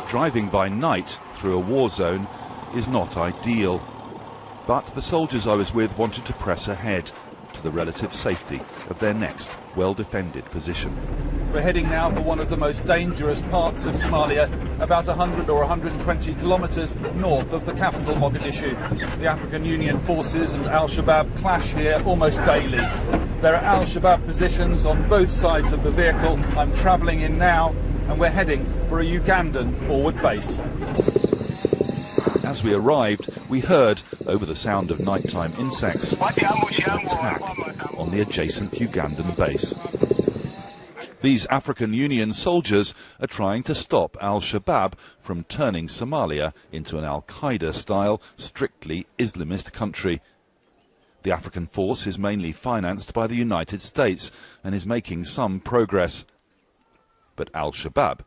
Driving by night through a war zone is not ideal. But the soldiers I was with wanted to press ahead to the relative safety of their next well-defended position. We're heading now for one of the most dangerous parts of Somalia, about 100 or 120 kilometres north of the capital Mogadishu. The African Union forces and Al-Shabaab clash here almost daily. There are Al-Shabaab positions on both sides of the vehicle I'm travelling in now, and we're heading for a Ugandan forward base. As we arrived, we heard, over the sound of nighttime insects, an attack on the adjacent Ugandan base. These African Union soldiers are trying to stop Al-Shabaab from turning Somalia into an Al-Qaeda-style, strictly Islamist country. The African force is mainly financed by the United States and is making some progress. But Al-Shabaab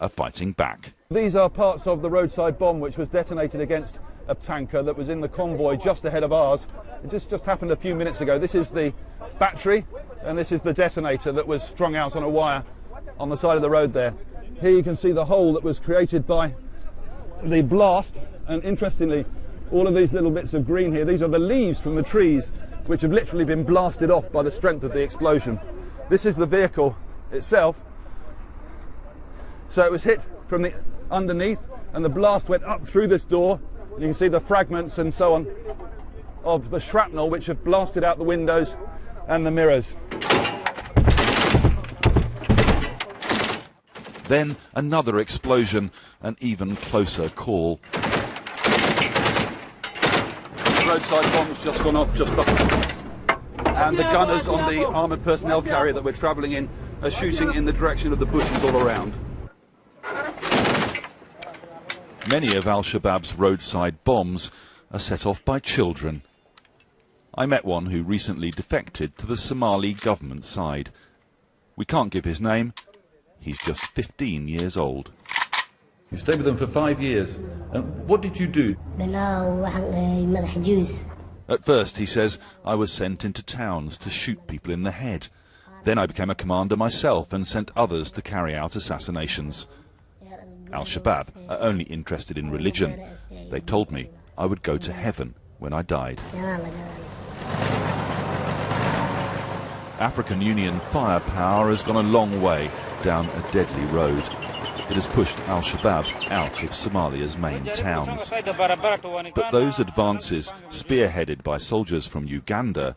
are fighting back. These are parts of the roadside bomb which was detonated against a tanker that was in the convoy just ahead of ours. It just happened a few minutes ago. This is the battery and this is the detonator that was strung out on a wire on the side of the road there. Here you can see the hole that was created by the blast, and interestingly, all of these little bits of green here, these are the leaves from the trees which have literally been blasted off by the strength of the explosion. This is the vehicle itself. So it was hit from the underneath and the blast went up through this door. You can see the fragments and so on of the shrapnel which have blasted out the windows and the mirrors. Then another explosion, an even closer call. The roadside bomb's just gone off just behind us. And the gunners on the armoured personnel carrier that we're travelling in are shooting in the direction of the bushes all around. Many of Al-Shabaab's roadside bombs are set off by children. I met one who recently defected to the Somali government side. We can't give his name. He's just 15 years old. You stayed with them for 5 years. And what did you do? At first, he says, I was sent into towns to shoot people in the head. Then I became a commander myself and sent others to carry out assassinations. Al-Shabaab are only interested in religion. They told me I would go to heaven when I died. African Union firepower has gone a long way down a deadly road. It has pushed Al-Shabaab out of Somalia's main towns. But those advances, spearheaded by soldiers from Uganda,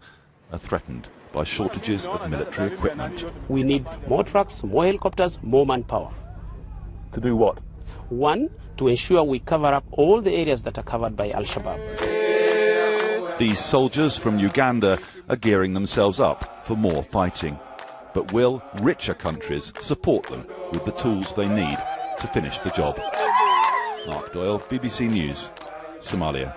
are threatened by shortages of military equipment. We need more trucks, more helicopters, more manpower. To do what? One, to ensure we cover up all the areas that are covered by Al-Shabaab. These soldiers from Uganda are gearing themselves up for more fighting. But will richer countries support them with the tools they need to finish the job? Mark Doyle, BBC News, Somalia.